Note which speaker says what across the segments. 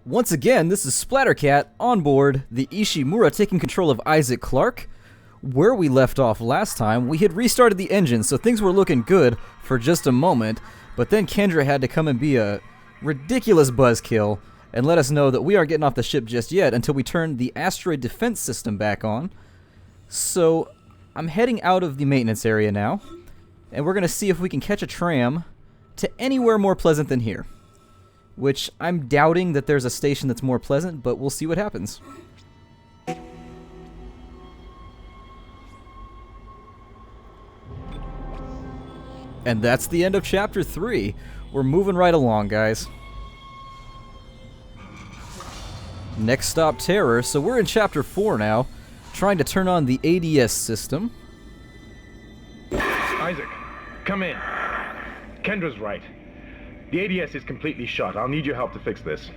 Speaker 1: Once again, this is Splattercat on board the Ishimura taking control of Isaac Clarke. Where we left off last time, we had restarted the engine, so things were looking good for just a moment, but then Kendra had to come and be a ridiculous buzzkill and let us know that we aren't getting off the ship just yet until we turn the asteroid defense system back on. So I'm heading out of the maintenance area now, and we're going to see if we can catch a tram to anywhere more pleasant than here. Which I'm doubting that there's a station that's more pleasant, but we'll see what happens. And that's the end of Chapter 3. We're moving right along, guys. Next stop, Terror. So we're in Chapter 4 now, trying to turn on the ADS system.
Speaker 2: Isaac, come in. Kendra's right. The ADS is completely shut. I'll need your help to fix this.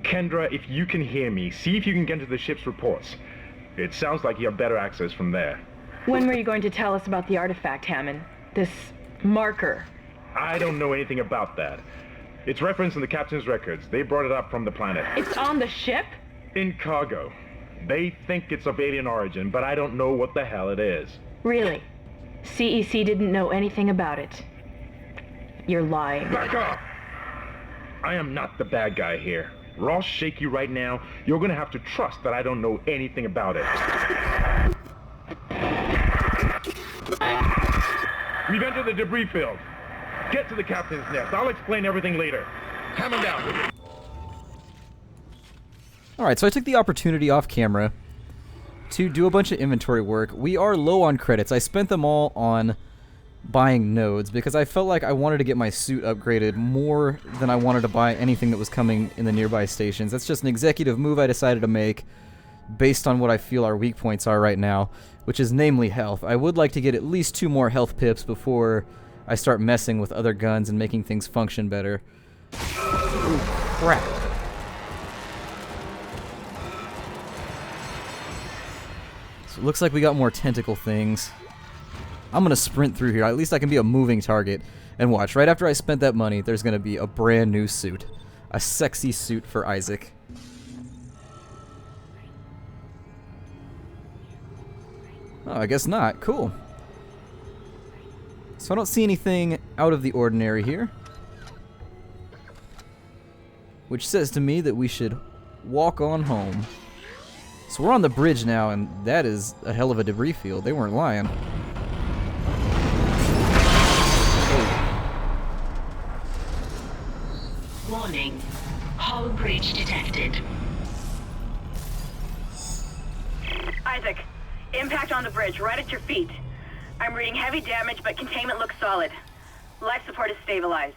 Speaker 2: Kendra, if you can hear me, see if you can get into the ship's reports. It sounds like you have better access from there.
Speaker 3: When were you going to tell us about the artifact, Hammond? This marker?
Speaker 2: I don't know anything about that. It's referenced in the captain's records. They brought it up from the planet.
Speaker 3: It's on the ship?
Speaker 2: In cargo. They think it's of alien origin, but I don't know what the hell it is.
Speaker 3: Really? CEC didn't know anything about it. You're lying.
Speaker 2: Back off! I am not the bad guy here. Ross shake you right now. You're gonna have to trust that I don't know anything about it. We've entered the debris field. Get to the captain's nest. I'll explain everything later. Hammond down.
Speaker 1: Alright, so I took the opportunity off camera to do a bunch of inventory work. We are low on credits. I spent them all on buying nodes because I felt like I wanted to get my suit upgraded more than I wanted to buy anything that was coming in the nearby stations. That's just an executive move I decided to make based on what I feel our weak points are right now, which is namely health. I would like to get at least 2 more health pips before I start messing with other guns and making things function better. Ooh, crap. So it looks like we got more tentacle things. I'm gonna sprint through here. At least I can be a moving target. And watch, right after I spent that money, there's gonna be a brand new suit. A sexy suit for Isaac. Oh, I guess not. Cool. So I don't see anything out of the ordinary here. Which says to me that we should walk on home. So we're on the bridge now, and that is a hell of a debris field. They weren't lying.
Speaker 4: Warning. Hull breach detected.
Speaker 5: Isaac, impact on the bridge, right at your feet. I'm reading heavy damage, but containment looks solid. Life support is stabilized.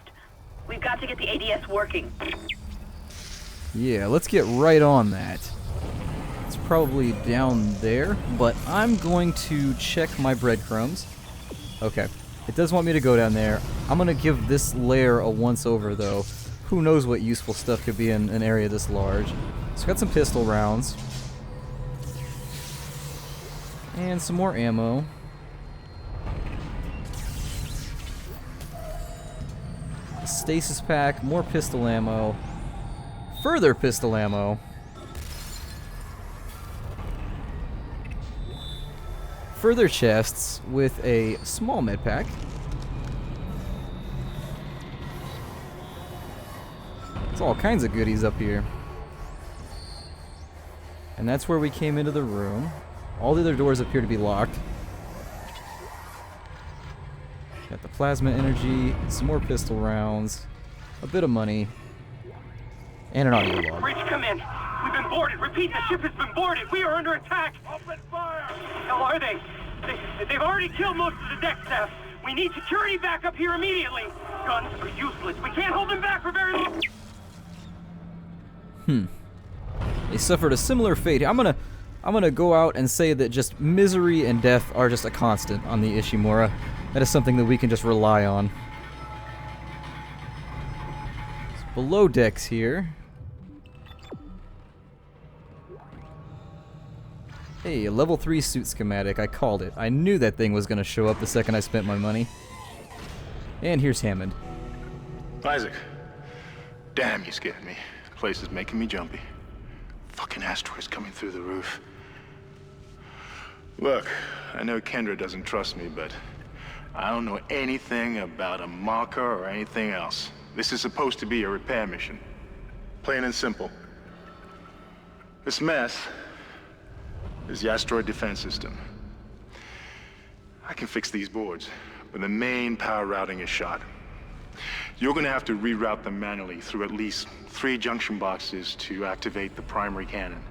Speaker 5: We've got to get the ADS working.
Speaker 1: Yeah, let's get right on that. It's probably down there, but I'm going to check my breadcrumbs. Okay, it does want me to go down there. I'm going to give this layer a once-over, though. Who knows what useful stuff could be in an area this large. So got some pistol rounds. And some more ammo. A stasis pack, more pistol ammo. Further pistol ammo. Further chests with a small med pack. There's all kinds of goodies up here. And that's where we came into the room. All the other doors appear to be locked. Got the plasma energy, some more pistol rounds, a bit of money, and an audio log.
Speaker 6: Breach, come in. We've been boarded. Repeat, the ship has been boarded. We are under attack. Open fire. How are they? They've already killed most of the deck staff. We need security back up here immediately. Guns are useless. We can't hold them back for very long.
Speaker 1: They suffered a similar fate. I'm gonna go out and say that just misery and death are just a constant on the Ishimura. That is something that we can just rely on. It's below decks here. Hey, a level 3 suit schematic. I called it. I knew that thing was gonna show up the second I spent my money. And here's Hammond.
Speaker 7: Isaac. Damn, you scared me. place is making me jumpy. Fucking asteroids coming through the roof. Look, I know Kendra doesn't trust me, but I don't know anything about a marker or anything else. This is supposed to be a repair mission. Plain and simple. This mess is the asteroid defense system. I can fix these boards, but the main power routing is shot. You're gonna have to reroute them manually through at least 3 junction boxes to activate the primary cannon.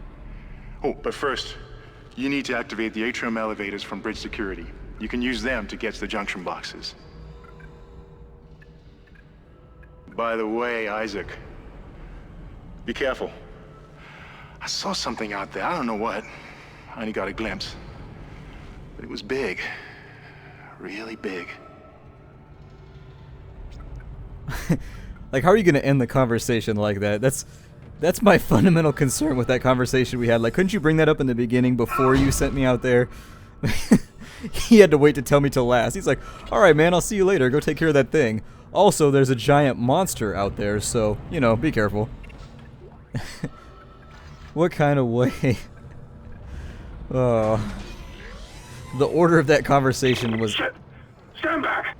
Speaker 7: Oh, but first, you need to activate the atrium elevators from bridge security. You can use them to get to the junction boxes. By the way, Isaac, be careful. I saw something out there, I don't know what. I only got a glimpse. But it was big. Really big.
Speaker 1: Like, how are you gonna end the conversation like that? That's my fundamental concern with that conversation we had. Like, couldn't you bring that up in the beginning before you sent me out there? He had to wait to tell me till last. He's like, alright man, I'll see you later, go take care of that thing. Also, there's a giant monster out there, so, you know, be careful. What kind of way? Oh. The order of that conversation was...
Speaker 6: Shit! Stand back!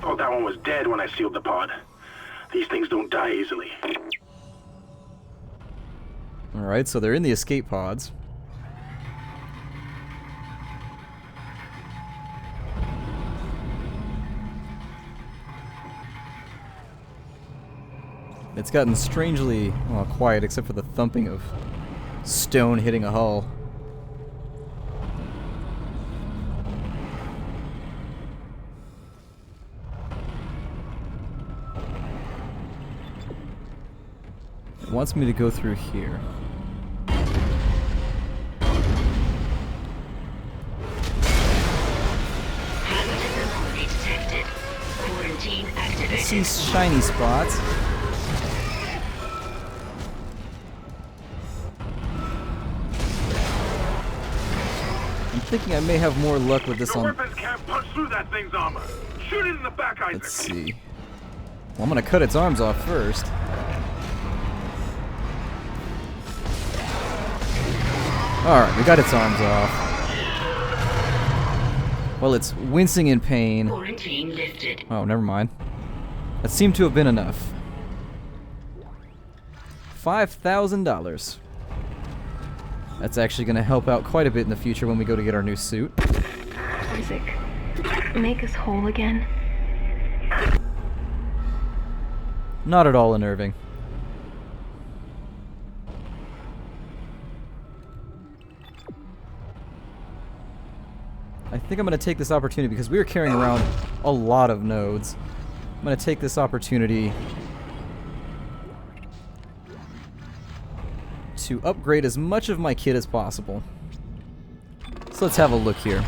Speaker 6: Thought that one was dead when I sealed the pod. These things don't die easily.
Speaker 1: Alright, so they're in the escape pods. It's gotten strangely, well, quiet except for the thumping of stone hitting a hull. It wants me to go through here. I see shiny spots. I'm thinking I may have more luck with this
Speaker 6: Your
Speaker 1: on...
Speaker 6: weapons can't punch through that thing's armor. Shoot it in the back, Isaac.
Speaker 1: Let's see. Well, I'm gonna cut its arms off first. Alright, we got its arms off. Well, it's wincing in pain.
Speaker 4: Quarantine lifted.
Speaker 1: Oh, never mind. That seemed to have been enough. $5,000. That's actually going to help out quite a bit in the future when we go to get our new suit.
Speaker 3: Isaac, make us whole again.
Speaker 1: Not at all unnerving. I think I'm going to take this opportunity because we are carrying around a lot of nodes. I'm going to take this opportunity to upgrade as much of my kit as possible. So let's have a look here.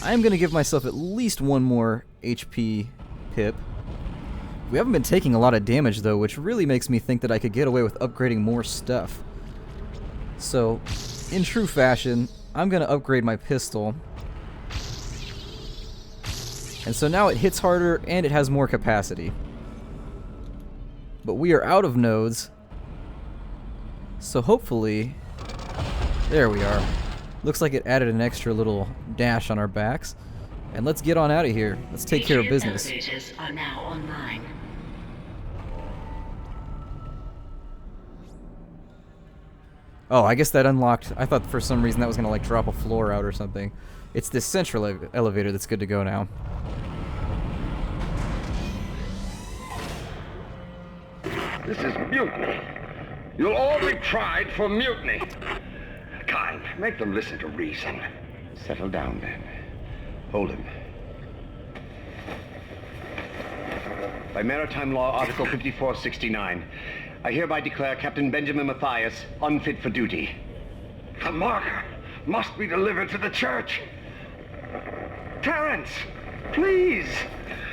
Speaker 1: I am going to give myself at least one more HP pip. We haven't been taking a lot of damage though, which really makes me think that I could get away with upgrading more stuff. So, in true fashion, I'm going to upgrade my pistol. And so now it hits harder and it has more capacity. But we are out of nodes. So hopefully... There we are. Looks like it added an extra little dash on our backs. And let's get on out of here. Let's take care of business.
Speaker 4: Elevators are now online.
Speaker 1: Oh, I guess that unlocked... I thought for some reason that was going to like drop a floor out or something. It's this central elevator that's good to go now.
Speaker 8: This is mutiny. You'll all be tried for mutiny. Kind, make them listen to reason. Settle down, then. Hold him. By Maritime Law, Article 5469, I hereby declare Captain Benjamin Mathias unfit for duty. The marker must be delivered to the church. Terrence, please.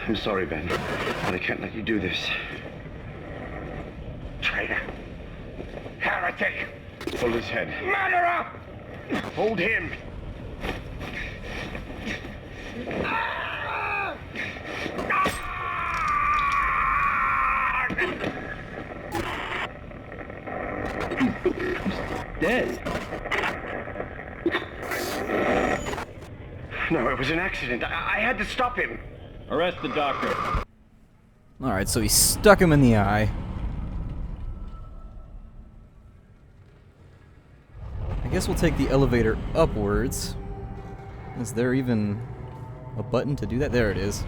Speaker 8: I'm sorry, Ben, but I can't let you do this. Traitor. Heretic. Hold his head. Murderer! Hold him.
Speaker 2: Dead.
Speaker 8: No, it was an accident. I had to stop him.
Speaker 2: Arrest the doctor.
Speaker 1: Alright, so he stuck him in the eye. I guess we'll take the elevator upwards. Is there even a button to do that? There it is.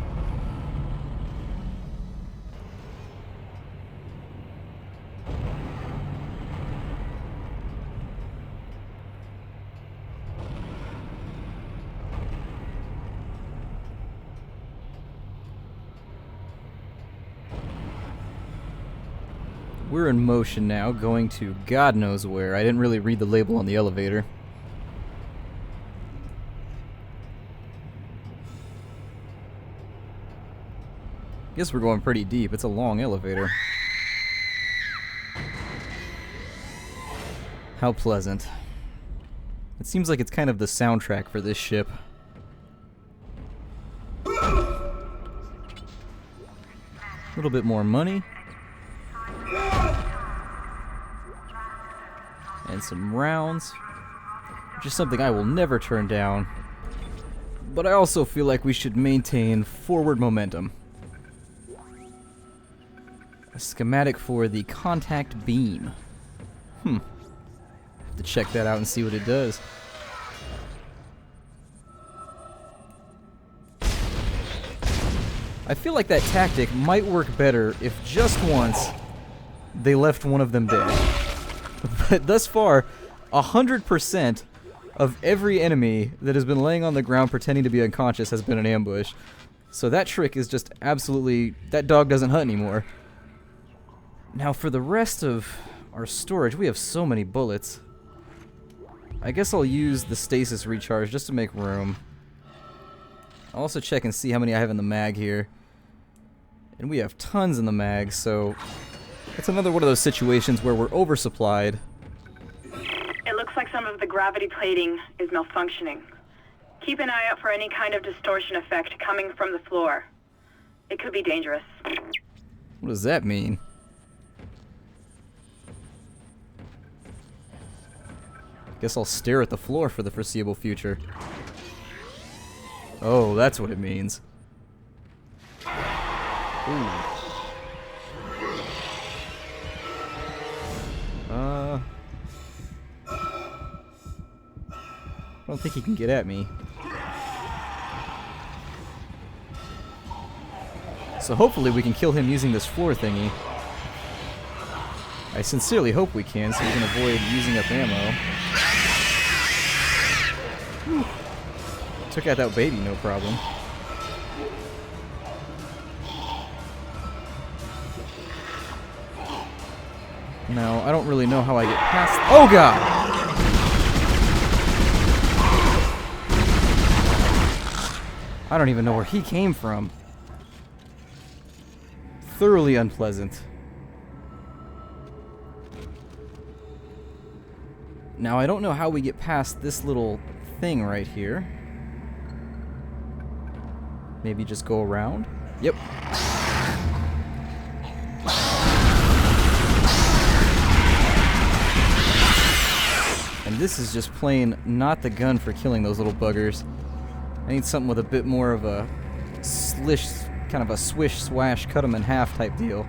Speaker 1: We're in motion now, going to God knows where. I didn't really read the label on the elevator. Guess we're going pretty deep. It's a long elevator. How pleasant. It seems like it's kind of the soundtrack for this ship. A little bit more money. And some rounds. Which is something I will never turn down. But I also feel like we should maintain forward momentum. A schematic for the contact beam. Have to check that out and see what it does. I feel like that tactic might work better if just once they left one of them dead. But thus far, 100% of every enemy that has been laying on the ground pretending to be unconscious has been an ambush. So that trick is just absolutely... that dog doesn't hunt anymore. Now for the rest of our storage, we have so many bullets. I guess I'll use the stasis recharge just to make room. I'll also check and see how many I have in the mag here. And we have tons in the mag, so it's another one of those situations where we're oversupplied.
Speaker 5: It looks like some of the gravity plating is malfunctioning. Keep an eye out for any kind of distortion effect coming from the floor. It could be dangerous.
Speaker 1: What does that mean? Guess I'll stare at the floor for the foreseeable future. Oh, that's what it means. Ooh. I don't think he can get at me. So hopefully we can kill him using this floor thingy. I sincerely hope we can, so we can avoid using up ammo. Whew. Took out that baby, no problem. Now, I don't really know how I get past... Oh, God! I don't even know where he came from. Thoroughly unpleasant. Now, I don't know how we get past this little thing right here. Maybe just go around? Yep. And this is just plain not the gun for killing those little buggers. I need something with a bit more of a slish, kind of a swish, swash, cut them in half type deal.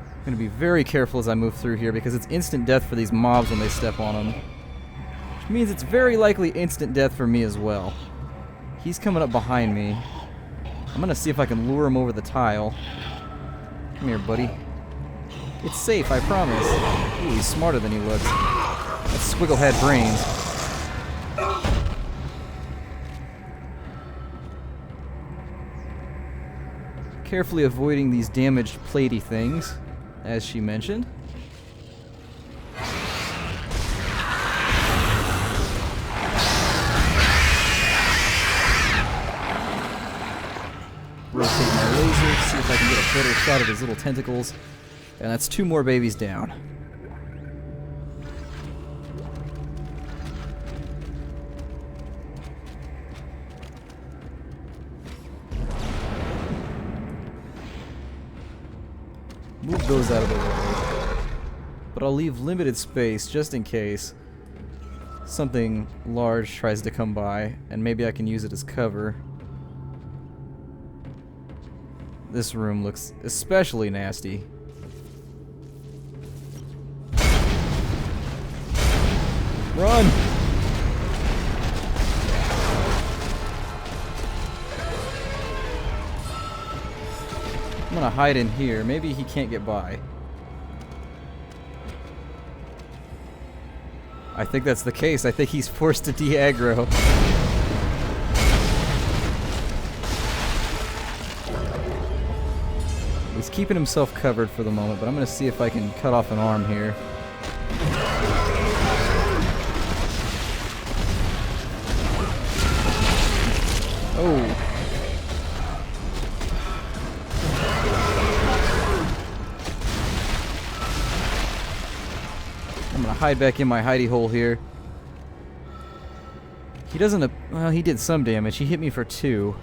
Speaker 1: I'm going to be very careful as I move through here because it's instant death for these mobs when they step on them. Which means it's very likely instant death for me as well. He's coming up behind me. I'm going to see if I can lure him over the tile. Come here, buddy. It's safe, I promise. Ooh, he's smarter than he looks. That squiggle had brains. Carefully avoiding these damaged platey things, as she mentioned. Rotate my laser, see if I can get a better shot of his little tentacles. And that's 2 more babies down. move those out of the way. But I'll leave limited space just in case something large tries to come by, and maybe I can use it as cover. This room looks especially nasty. Run! I'm gonna hide in here. Maybe he can't get by. I think that's the case. I think he's forced to de-aggro. He's keeping himself covered for the moment, but I'm gonna see if I can cut off an arm here. Oh. I'm gonna hide back in my hidey hole here. He doesn't, well, he did some damage. He hit me for 2.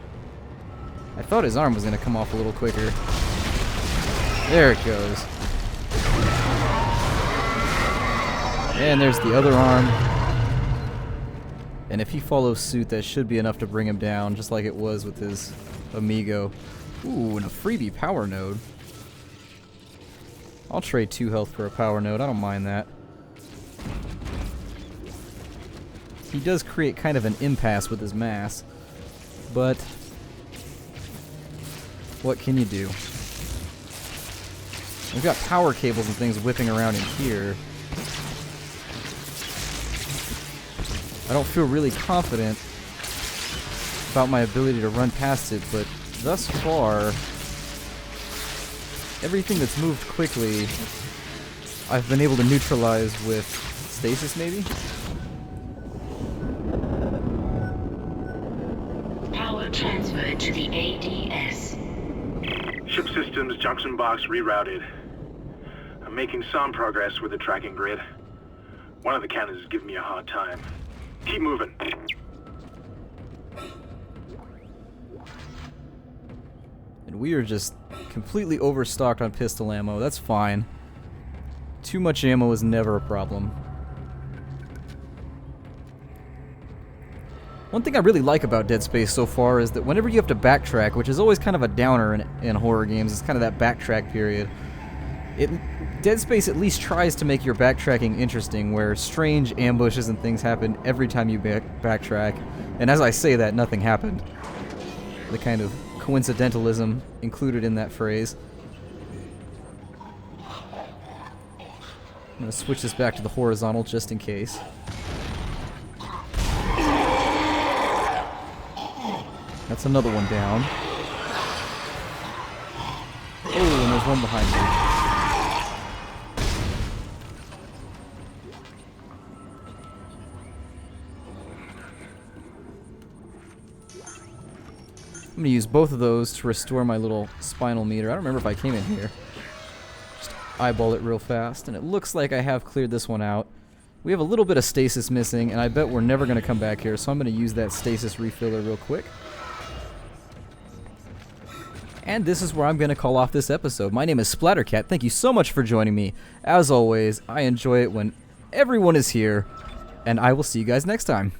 Speaker 1: I thought his arm was gonna come off a little quicker. There it goes. And there's the other arm. And if he follows suit, that should be enough to bring him down, just like it was with his amigo. Ooh, and a freebie power node. I'll trade 2 health for a power node. I don't mind that. He does create kind of an impasse with his mass, but what can you do? We've got power cables and things whipping around in here. I don't feel really confident about my ability to run past it, but thus far, everything that's moved quickly, I've been able to neutralize with stasis, maybe?
Speaker 4: Power transferred to the ADS.
Speaker 7: Ship systems, junction box rerouted. I'm making some progress with the tracking grid. One of the cannons is giving me a hard time. Keep moving.
Speaker 1: And we are just completely overstocked on pistol ammo. That's fine. Too much ammo is never a problem. One thing I really like about Dead Space so far is that whenever you have to backtrack, which is always kind of a downer in horror games, it's kind of that backtrack period. Dead Space at least tries to make your backtracking interesting, where strange ambushes and things happen every time you backtrack. And as I say that, nothing happened. The kind of coincidentalism included in that phrase. I'm going to switch this back to the horizontal just in case. That's another one down. Oh, and there's one behind me. I'm going to use both of those to restore my little spinal meter. I don't remember if I came in here. Just eyeball it real fast, and it looks like I have cleared this one out. We have a little bit of stasis missing, and I bet we're never going to come back here, so I'm going to use that stasis refiller real quick. And this is where I'm going to call off this episode. My name is Splattercat. Thank you so much for joining me. As always, I enjoy it when everyone is here, and I will see you guys next time.